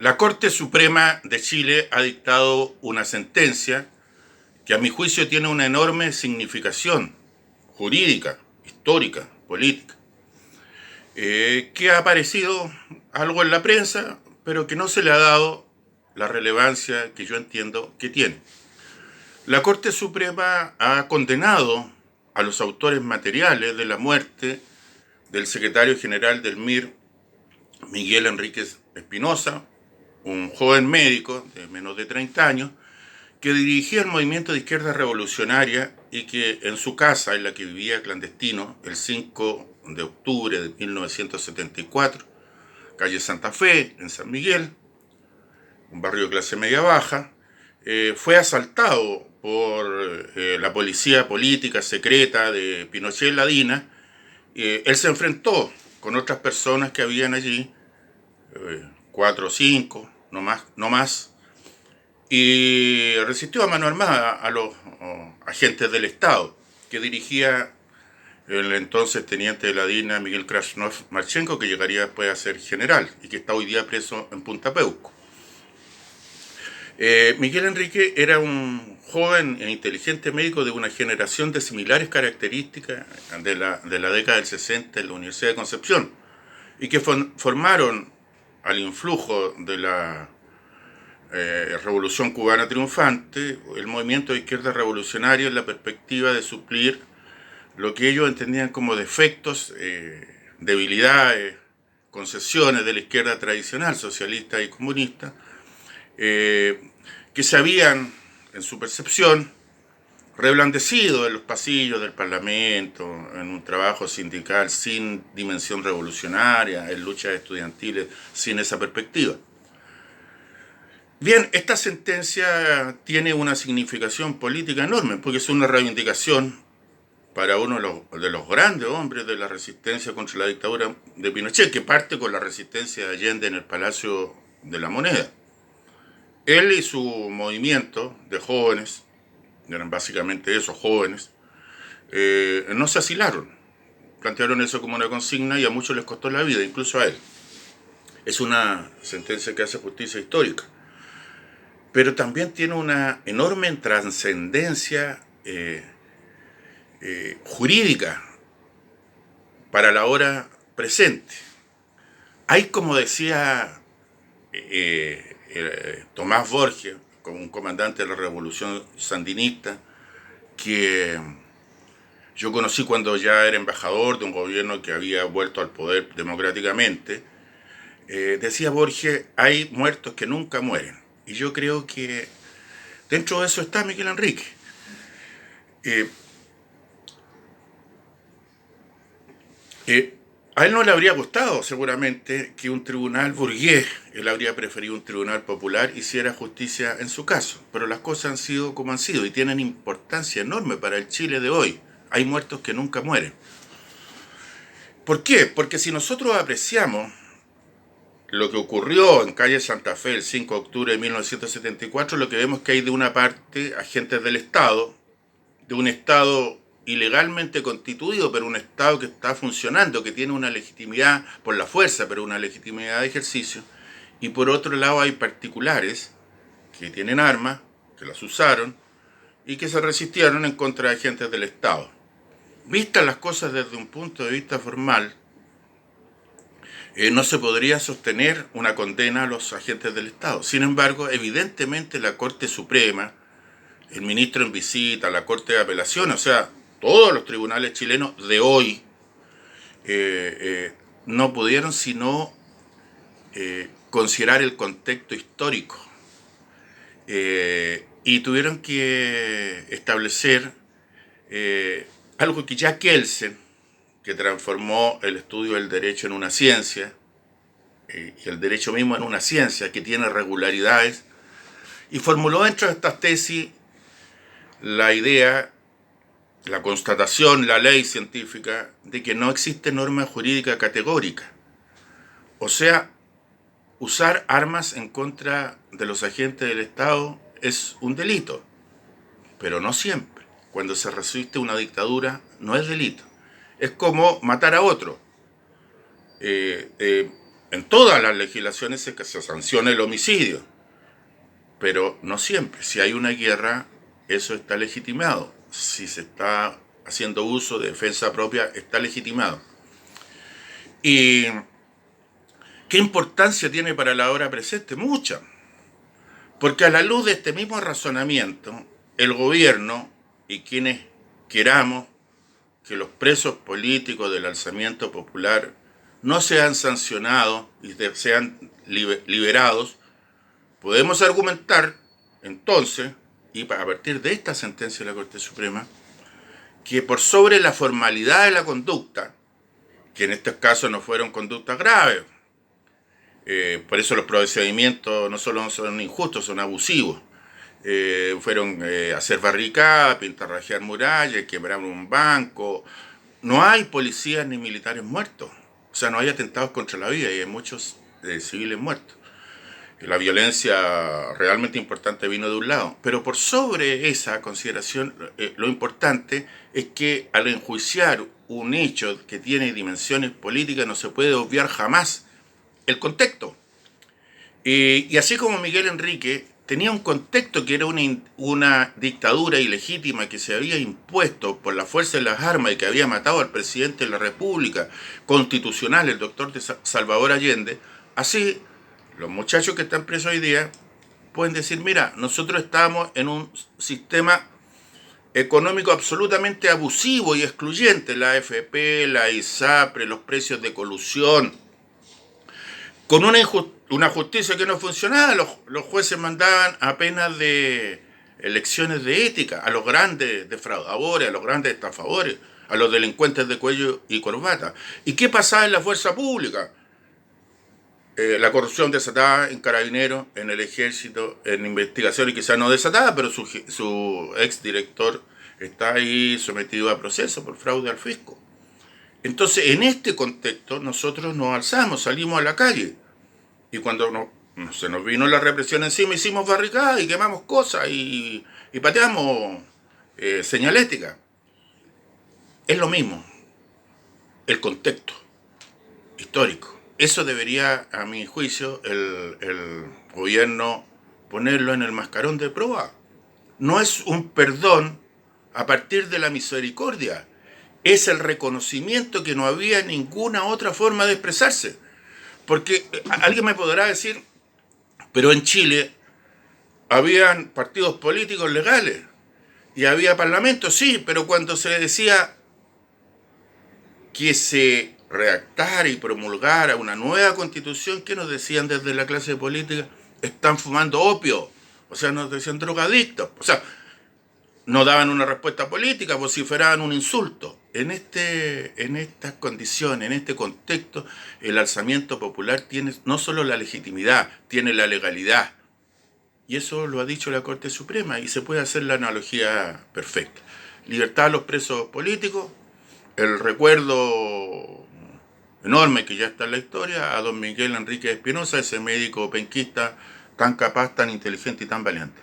La Corte Suprema de Chile ha dictado una sentencia que a mi juicio tiene una enorme significación jurídica, histórica, política, que ha aparecido algo en la prensa, pero que no se le ha dado la relevancia que yo entiendo que tiene. La Corte Suprema ha condenado a los autores materiales de la muerte del secretario general del MIR, Miguel Enríquez Espinosa, un joven médico de menos de 30 años, que dirigía el movimiento de izquierda revolucionaria y que en su casa, en la que vivía clandestino, el 5 de octubre de 1974, calle Santa Fe, en San Miguel, un barrio de clase media baja, fue asaltado por la policía política secreta de Pinochet Ladina. Él se enfrentó con otras personas que habían allí, 4 o 5, no más, y resistió a mano armada a los agentes del Estado que dirigía el entonces teniente de la DINA Miguel Krasnov Marchenko, que llegaría después a ser general y que está hoy día preso en Punta Peuco. Miguel Enrique era un joven e inteligente médico de una generación de similares características de la década del 60 en la Universidad de Concepción y que formaron al influjo de la Revolución Cubana Triunfante el movimiento de izquierda revolucionaria en la perspectiva de suplir lo que ellos entendían como defectos, debilidades, concesiones de la izquierda tradicional, socialista y comunista, que se habían, en su percepción, reblandecido en los pasillos del Parlamento, en un trabajo sindical sin dimensión revolucionaria, en luchas estudiantiles sin esa perspectiva. Bien, esta sentencia tiene una significación política enorme, porque es una reivindicación para uno de los grandes hombres de la resistencia contra la dictadura de Pinochet, que parte con la resistencia de Allende en el Palacio de la Moneda. Él y su movimiento de jóvenes, eran básicamente esos jóvenes, no se asilaron. Plantearon eso como una consigna y a muchos les costó la vida, incluso a él. Es una sentencia que hace justicia histórica, pero también tiene una enorme trascendencia jurídica para la hora presente. Hay, como decía Tomás Borges, como un comandante de la revolución sandinista, que yo conocí cuando ya era embajador de un gobierno que había vuelto al poder democráticamente, decía Borges, hay muertos que nunca mueren. Y yo creo que dentro de eso está Miguel Enrique. Eh, eh, a él no le habría gustado seguramente que un tribunal burgués, él habría preferido un tribunal popular, hiciera justicia en su caso, pero las cosas han sido como han sido y tienen importancia enorme para el Chile de hoy. Hay muertos que nunca mueren. ¿Por qué? Porque si nosotros apreciamos lo que ocurrió en calle Santa Fe el 5 de octubre de 1974, lo que vemos es que hay de una parte agentes del Estado, de un Estado ilegalmente constituido, pero un Estado que está funcionando, que tiene una legitimidad por la fuerza, pero una legitimidad de ejercicio, y por otro lado hay particulares que tienen armas, que las usaron, y que se resistieron en contra de agentes del Estado. Vistas las cosas desde un punto de vista formal, no se podría sostener una condena a los agentes del Estado. Sin embargo, evidentemente la Corte Suprema, el ministro en visita, la Corte de Apelación, o sea, todos los tribunales chilenos de hoy no pudieron sino considerar el contexto histórico y tuvieron que establecer algo que ya Kelsen, que transformó el estudio del derecho en una ciencia, y el derecho mismo en una ciencia que tiene regularidades, y formuló dentro de estas tesis la idea, la constatación, la ley científica de que no existe norma jurídica categórica. O sea, usar armas en contra de los agentes del Estado es un delito, pero no siempre. Cuando se resiste una dictadura no es delito. Es como matar a otro. en todas las legislaciones se sanciona el homicidio, pero no siempre. Si hay una guerra, eso está legitimado. Si se está haciendo uso de defensa propia, está legitimado. ¿Y qué importancia tiene para la hora presente? Mucha. Porque a la luz de este mismo razonamiento, el gobierno y quienes queramos que los presos políticos del alzamiento popular no sean sancionados y sean liberados, podemos argumentar entonces, y a partir de esta sentencia de la Corte Suprema, que por sobre la formalidad de la conducta, que en estos casos no fueron conductas graves, por eso los procedimientos no solo son injustos, son abusivos. Fueron hacer barricadas, pintarrajear murallas, quebrar un banco. No hay policías ni militares muertos. O sea, no hay atentados contra la vida y hay muchos civiles muertos. La violencia realmente importante vino de un lado. Pero por sobre esa consideración, lo importante es que al enjuiciar un hecho que tiene dimensiones políticas no se puede obviar jamás el contexto. Y así como Miguel Enrique tenía un contexto que era una dictadura ilegítima que se había impuesto por la fuerza de las armas y que había matado al presidente de la República constitucional, el doctor Salvador Allende, así los muchachos que están presos hoy día pueden decir, mira, nosotros estamos en un sistema económico absolutamente abusivo y excluyente, la AFP, la ISAPRE, los precios de colusión, con una justicia que no funcionaba. Los jueces mandaban a penas de elecciones de ética a los grandes defraudadores, a los grandes estafadores, a los delincuentes de cuello y corbata. ¿Y qué pasaba en la fuerza pública? La corrupción desatada en Carabineros, en el Ejército, en investigaciones quizás no desatadas, pero su exdirector está ahí sometido a proceso por fraude al fisco. Entonces, en este contexto, nosotros nos alzamos, salimos a la calle. Y cuando se nos vino la represión encima, hicimos barricadas y quemamos cosas y pateamos señalética. Es lo mismo, el contexto histórico. Eso debería, a mi juicio, el gobierno ponerlo en el mascarón de prueba. No es un perdón a partir de la misericordia. Es el reconocimiento que no había ninguna otra forma de expresarse. Porque alguien me podrá decir, pero en Chile habían partidos políticos legales y había parlamentos, sí, pero cuando se decía que se redactara y promulgara una nueva constitución, ¿qué nos decían desde la clase política? Están fumando opio, o sea, nos decían drogadictos, o sea, no daban una respuesta política, vociferaban un insulto. En estas condiciones, en este contexto, el alzamiento popular tiene no solo la legitimidad, tiene la legalidad. Y eso lo ha dicho la Corte Suprema y se puede hacer la analogía perfecta. Libertad a los presos políticos, el recuerdo enorme que ya está en la historia a don Miguel Enrique Espinosa, ese médico penquista tan capaz, tan inteligente y tan valiente.